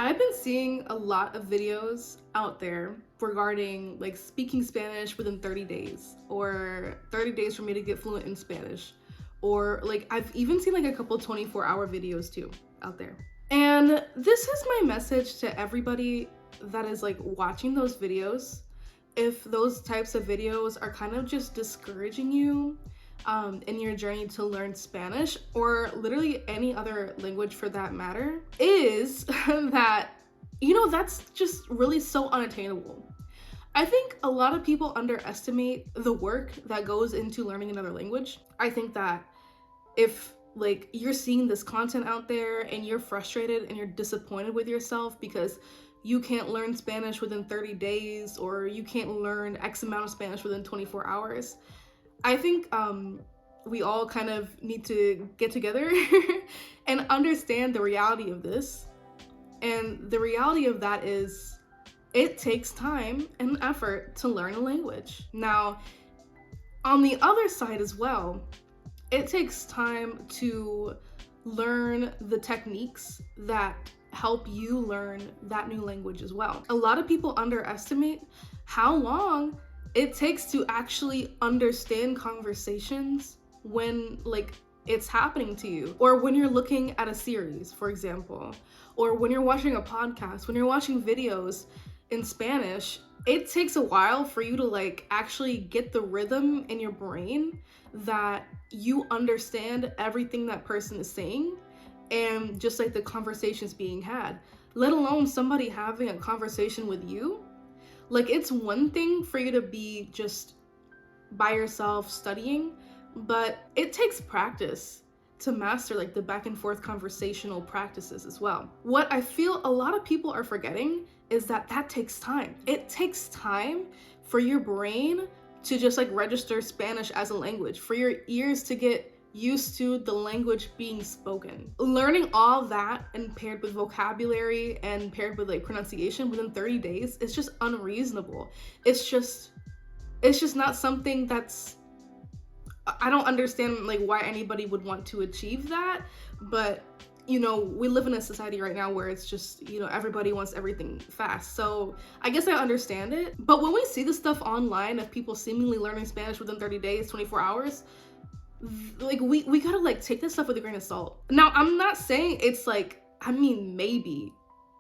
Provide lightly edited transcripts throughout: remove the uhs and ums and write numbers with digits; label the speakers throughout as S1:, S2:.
S1: I've been seeing a lot of videos out there regarding like speaking Spanish within 30 days or 30 days for me to get fluent in Spanish. Or like I've even seen like a couple 24-hour videos too out there. And this is my message to everybody that is like watching those videos. If those types of videos are kind of just discouraging you in your journey to learn Spanish or literally any other language for that matter, is that, that's just really so unattainable. I think a lot of people underestimate the work that goes into learning another language. I think that if like you're seeing this content out there and you're frustrated and you're disappointed with yourself because you can't learn Spanish within 30 days or you can't learn X amount of Spanish within 24 hours, I think we all kind of need to get together and understand the reality of this. And the reality of that is it takes time and effort to learn a language. Now, on the other side as well, it takes time to learn the techniques that help you learn that new language as well. A lot of people underestimate how long it takes to actually understand conversations when like it's happening to you, or when you're looking at a series, for example, or when you're watching a podcast, when you're watching videos in Spanish. It takes a while for you to like actually get the rhythm in your brain that you understand everything that person is saying and just like the conversations being had, let alone somebody having a conversation with you. Like, it's one thing for you to be just by yourself studying, but it takes practice to master like the back and forth conversational practices as well. What I feel a lot of people are forgetting is that takes time. It takes time for your brain to just like register Spanish as a language, for your ears to get used to the language being spoken. Learning all that and paired with vocabulary and paired with like pronunciation within 30 days is just unreasonable. It's just not something that's, I don't understand like why anybody would want to achieve that, but we live in a society right now where it's just, everybody wants everything fast. So I guess I understand it. But when we see this stuff online of people seemingly learning Spanish within 30 days, 24 hours, like we gotta like take this stuff with a grain of salt. Now, I'm not saying it's like, maybe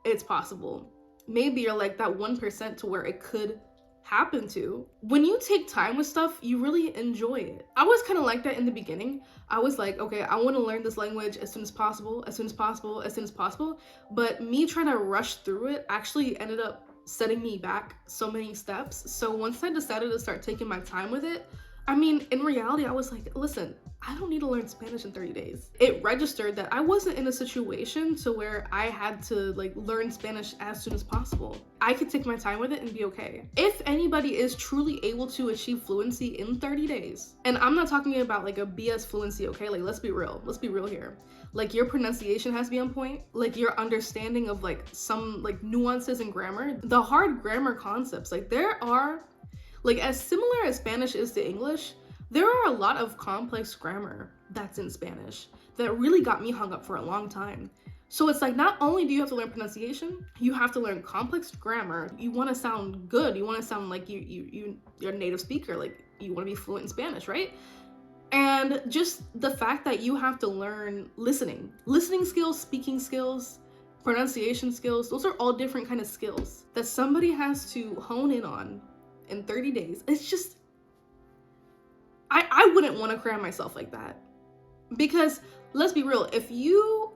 S1: it's possible. Maybe you're like that 1% to where it could happen to. When you take time with stuff, you really enjoy it. I was kind of like that in the beginning. I was like, okay, I want to learn this language as soon as possible, as soon as possible, as soon as possible. But me trying to rush through it actually ended up setting me back so many steps. So once I decided to start taking my time with it, in reality, I was like, listen, I don't need to learn Spanish in 30 days. It registered that I wasn't in a situation to where I had to like learn Spanish as soon as possible. I could take my time with it and be okay. If anybody is truly able to achieve fluency in 30 days, and I'm not talking about like a BS fluency, okay? Like, let's be real here. Like, your pronunciation has to be on point. Like, your understanding of like some like nuances in grammar, the hard grammar concepts, like there are, like, as similar as Spanish is to English, there are a lot of complex grammar that's in Spanish that really got me hung up for a long time. So it's like, not only do you have to learn pronunciation, you have to learn complex grammar. You want to sound good. You want to sound like you're a native speaker. Like, you want to be fluent in Spanish, right? And just the fact that you have to learn listening skills, speaking skills, pronunciation skills, those are all different kind of skills that somebody has to hone in on in 30 days. It's just, I wouldn't want to cram myself like that. Because let's be real, if you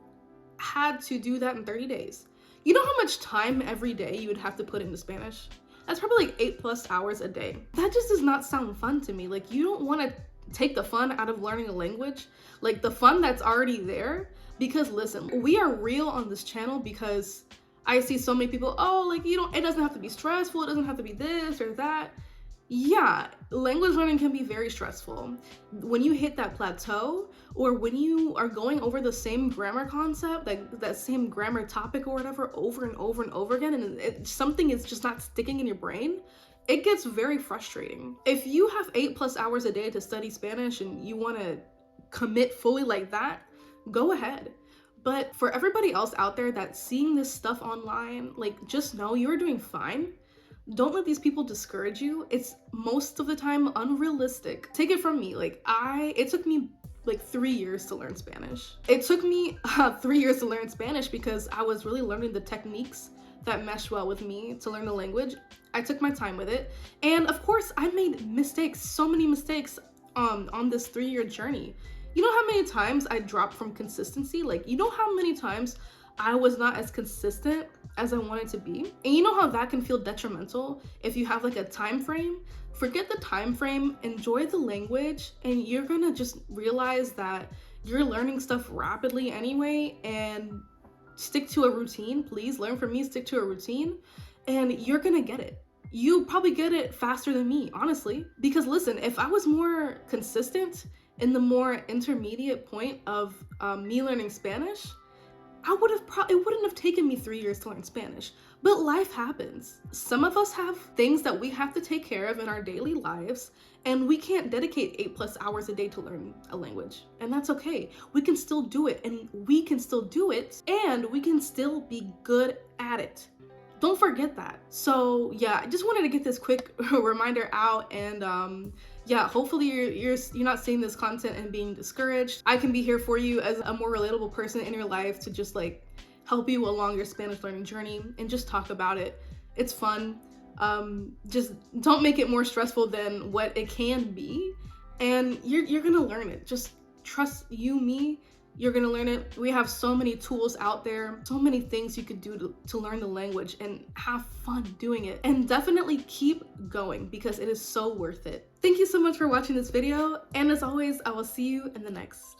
S1: had to do that in 30 days, you know how much time every day you would have to put into Spanish? That's probably like 8+ hours a day. That just does not sound fun to me. Like, you don't want to take the fun out of learning a language, like the fun that's already there. Because listen, we are real on this channel because I see so many people, oh, like, it doesn't have to be stressful. It doesn't have to be this or that. Yeah, language learning can be very stressful. When you hit that plateau, or when you are going over the same grammar concept, like that same grammar topic or whatever, over and over and over again, and something is just not sticking in your brain, it gets very frustrating. If you have 8+ hours a day to study Spanish and you want to commit fully like that, go ahead. But for everybody else out there that's seeing this stuff online, like, just know you're doing fine. Don't let these people discourage you. It's most of the time unrealistic. Take it from me, like, it took me like 3 years to learn Spanish. It took me 3 years to learn Spanish because I was really learning the techniques that mesh well with me to learn the language. I took my time with it. And of course, I made mistakes, so many mistakes on this 3-year journey. You know how many times I dropped from consistency? Like, you know how many times I was not as consistent as I wanted to be? And you know how that can feel detrimental if you have like a time frame? Forget the time frame, enjoy the language, and you're gonna just realize that you're learning stuff rapidly anyway, and stick to a routine. Please learn from me, stick to a routine, and you're gonna get it. You probably get it faster than me, honestly. Because listen, if I was more consistent in the more intermediate point of me learning Spanish, it wouldn't have taken me 3 years to learn Spanish. But life happens. Some of us have things that we have to take care of in our daily lives, and we can't dedicate 8+ hours a day to learn a language. And that's okay. We can still do it, and we can still do it, and we can still be good at it. Don't forget that. So yeah, I just wanted to get this quick reminder out, and yeah, hopefully you're not seeing this content and being discouraged. I can be here for you as a more relatable person in your life to just like help you along your Spanish learning journey and just talk about it. It's fun. Just don't make it more stressful than what it can be, and you're gonna learn it. Just trust you, me. You're gonna learn it. We have so many tools out there, so many things you could do to learn the language and have fun doing it. And definitely keep going because it is so worth it. Thank you so much for watching this video. And as always, I will see you in the next.